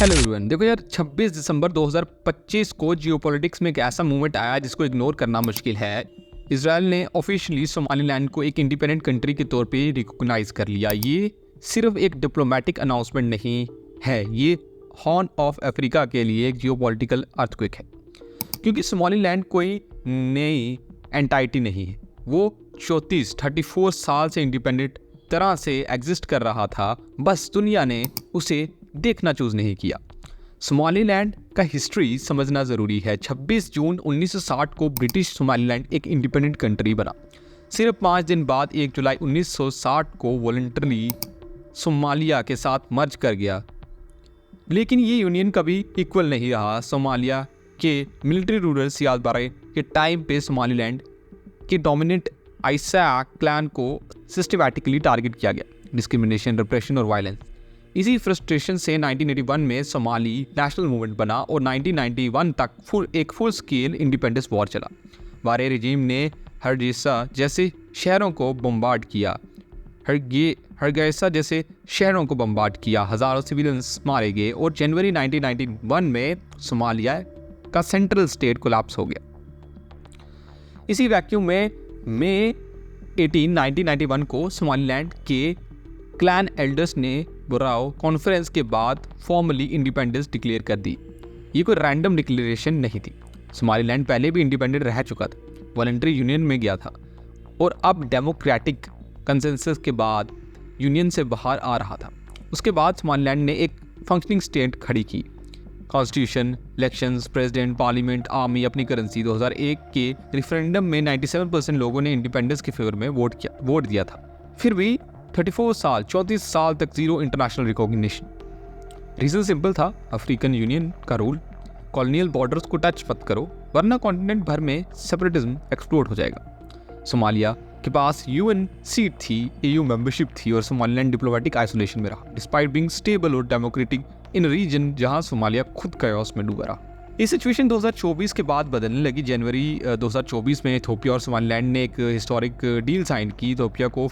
Hello everyone. देखो यार, 26 दिसंबर 2025 को जियोपॉलिटिक्स में एक ऐसा मूवमेंट आया जिसको इग्नोर करना मुश्किल है। इसराइल ने ऑफिशियली सोमालीलैंड को एक इंडिपेंडेंट कंट्री के तौर पे रिकॉग्नाइज कर लिया। ये सिर्फ एक डिप्लोमेटिक अनाउंसमेंट नहीं है, ये हॉर्न ऑफ अफ्रीका के लिए एक जियोपॉलिटिकल अर्थक्वेक है। क्योंकि सोमालीलैंड कोई नई एंटाइटी नहीं है, वो 34 साल से इंडिपेंडेंट तरह से एग्जिस्ट कर रहा था, बस दुनिया ने उसे देखना चूज नहीं किया। सोमालीलैंड का हिस्ट्री समझना ज़रूरी है। 26 जून 1960 को ब्रिटिश सोमालीलैंड एक इंडिपेंडेंट कंट्री बना। सिर्फ 5 दिन बाद 1 जुलाई 1960 को वॉलंटरली सोमालिया के साथ मर्ज कर गया। लेकिन ये यूनियन कभी इक्वल नहीं रहा। सोमालिया के मिलिट्री रूलर सियाद बारे के टाइम पे सोमालीलैंड के डोमिनेंट आइसैक क्लैन को सिस्टमैटिकली टारगेट किया गया, डिस्क्रिमिनेशन, रिप्रेशन और वायलेंस। इसी फ्रस्ट्रेशन से 1981 में सोमाली नेशनल मूवमेंट बना और 1991 तक एक फुल स्केल इंडिपेंडेंस वॉर चला। बारे रिजीम ने हरगेसा जैसे शहरों को बम्बार्ड किया हज़ारों सिविलियंस मारे गए और जनवरी 1991 में सोमालिया का सेंट्रल स्टेट कोलैप्स हो गया। इसी वैक्यूम में मई 18, 1991 को सोमालीलैंड के क्लैन एल्डर्स ने बुराओ कॉन्फ्रेंस के बाद फॉर्मली इंडिपेंडेंस डिक्लेयर कर दी। ये कोई रैंडम डिक्लेरेशन नहीं थी। सोमालीलैंड पहले भी इंडिपेंडेंट रह चुका था, वॉलंटरी यूनियन में गया था और अब डेमोक्रेटिक कंसेंसस के बाद यूनियन से बाहर आ रहा था। उसके बाद सोमालीलैंड ने एक फंक्शनिंग स्टेट खड़ी की। Constitution, elections, president, parliament, army, अपनी करेंसी। 2001 के रेफरेंडम में 97% लोगों ने इंडिपेंडेंस के फेवर में वोट दिया था। फिर भी 34 साल तक zero international recognition. Reason simple था, अफ्रीकन यूनियन का रूल, कॉलोनियल बॉर्डर्स को टच मत करो वरना कॉन्टिनेंट भर में सेपरेटिज्म एक्सप्लोड हो जाएगा। सोमालिया के पास यूएन सीट थी, ईयू मेंबरशिप थी और सोमालीलैंड डिप्लोमेटिक आइसोलेशन में रहा, डिस्पाइट बीइंग स्टेबल और डेमोक्रेटिक इन रीजन जहां सोमालिया खुद chaos में डूबा रहा। ये सिचुएशन 2024 के बाद बदलने लगी। जनवरी 2024 में इथियोपिया और सोमालीलैंड ने एक हिस्टोरिक डील साइन की। इथियोपिया को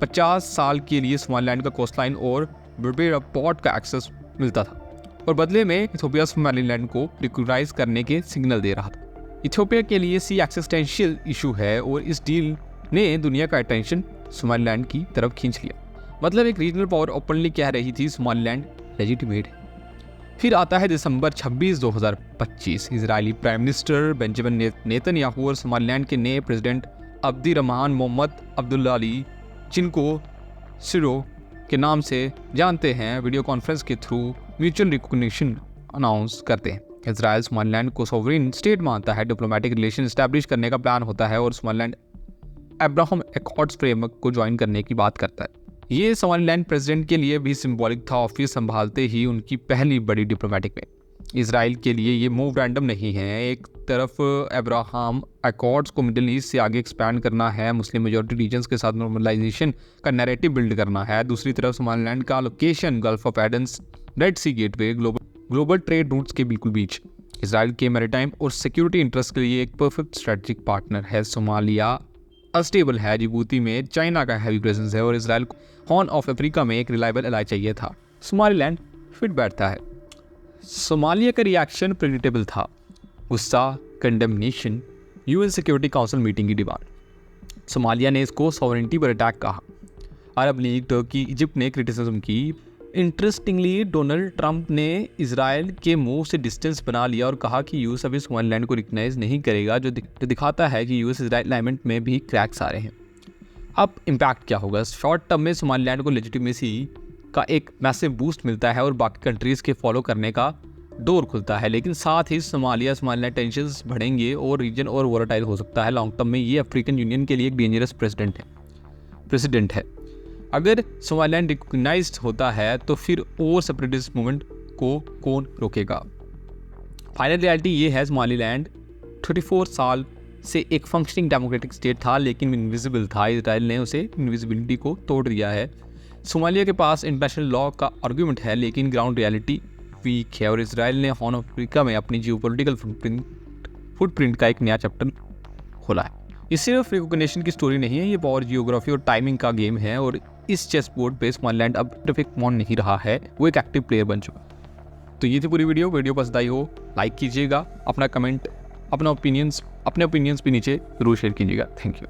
50 साल के लिए सोमालीलैंड का कोस्टलाइन और बर्बेरा पोर्ट का एक्सेस मिलता था और बदले में इथियोपिया सोमालीलैंड को रिकॉग्नाइज करने के सिग्नल दे रहा था। इथियोपिया के लिए सी एक्सिस्टेंशियल इशू है और इस डील ने दुनिया का अटेंशन सोमालीलैंड की तरफ खींच लिया। मतलब एक रीजनल पावर ओपनली कह रही थी सोमालीलैंड लेजिटिमेट है। फिर आता है दिसंबर 26, 2025। Israeli prime minister Benjamin Netanyahu और सोमालीलैंड के नए प्रेसिडेंट अब्दुर्रहमान मोहम्मद अब्दुल्ला अली, जिनको सिरो के नाम से जानते हैं, वीडियो कॉन्फ्रेंस के थ्रू म्यूचुअल रिकॉग्निशन अनाउंस करते हैं। इजराइल सोमालीलैंड को सॉवरेन स्टेट मानता है, डिप्लोमेटिक रिलेशन एस्टैब्लिश करने का प्लान होता है और सोमालीलैंड अब्राहम एकॉर्ड्स फ्रेमवर्क को ज्वाइन करने की बात करता है। ये सोमालीलैंड प्रेसिडेंट के लिए भी सिंबॉलिक था, ऑफिस संभालते ही उनकी पहली बड़ी डिप्लोमेटिक में। इजराइल के लिए ये मूव रैंडम नहीं है। एक तरफ अब्राहम एकॉर्ड्स को मिडिल ईस्ट से आगे एक्सपैंड करना है, मुस्लिम मेजॉरिटी रीजन्स के साथ नॉर्मलाइजेशन का नैरेटिव बिल्ड करना है। दूसरी तरफ सोमालीलैंड का location Gulf of Aden, Red Sea gateway, global trade routes के बिल्कुल बीच, इजराइल के मैरीटाइम और सिक्योरिटी इंटरेस्ट के लिए एक परफेक्ट स्ट्रेटेजिक पार्टनर है। सोमालिया अस्टेबल है, जिबूती में चाइना का हैवी प्रेजेंस है और इजराइल को हॉर्न ऑफ अफ्रीका में एक रिलायबल एलाई चाहिए था। सोमालीलैंड फिट बैठता है। सोमालिया का रिएक्शन प्रेडिक्टेबल था, गुस्सा, condemnation, UN security council meeting की डिमांड। सोमालिया ने इसको सॉवरेनिटी पर अटैक कहा। अरब लीग, टर्की, इजिप्ट ने क्रिटिसिज्म की। इंटरेस्टिंगली डोनाल्ड ट्रंप ने इजराइल के मूव से डिस्टेंस बना लिया और कहा कि यूएस अभी सोमालीलैंड को रिकग्नाइज नहीं करेगा, जो दिखाता है कि यूएस इजराइल अलाइनमेंट में भी क्रैक्स आ रहे हैं। अब इम्पैक्ट क्या होगा? शॉर्ट टर्म में सोमालीलैंड को लेजिटिमेसी का एक मैसिव बूस्ट मिलता है और बाकी कंट्रीज़ के फॉलो करने का डोर खुलता है, लेकिन साथ ही सोमालीलैंड टेंशंस बढ़ेंगे और रीजन और वोलेटाइल हो सकता है। लॉन्ग टर्म में ये अफ्रीकन यूनियन के लिए एक डेंजरस प्रेसिडेंट है। अगर सोमालीलैंड रिकॉग्नाइज्ड होता है तो फिर और सेपरेटिस्ट मूवमेंट को कौन रोकेगा? फाइनल रियलिटी ये है, सोमालीलैंड 34 साल से एक फंक्शनिंग डेमोक्रेटिक स्टेट था लेकिन इनविजिबल था। इजराइल ने उसे इनविजिबिलिटी को तोड़ दिया है। सोमालिया के पास इंटरनेशनल लॉ का आर्गूमेंट है लेकिन ग्राउंड रियलिटी वीक है और इजराइल ने हॉर्न ऑफ अफ्रीका में अपनी जियोपॉलिटिकल फुटप्रिंट का एक नया चैप्टर खोला है। ये सिर्फ रिकॉग्निशन की स्टोरी नहीं है, ये पावर, जियोग्राफी और टाइमिंग का गेम है और इस चेस बोर्ड पे सोमालीलैंड अब सिर्फ एक पॉन नहीं रहा है, वो एक एक्टिव प्लेयर बन चुका है। तो ये थी पूरी वीडियो पसंद आई हो लाइक कीजिएगा, अपना कमेंट, अपने ओपिनियंस भी नीचे ज़रूर शेयर कीजिएगा। Thank you.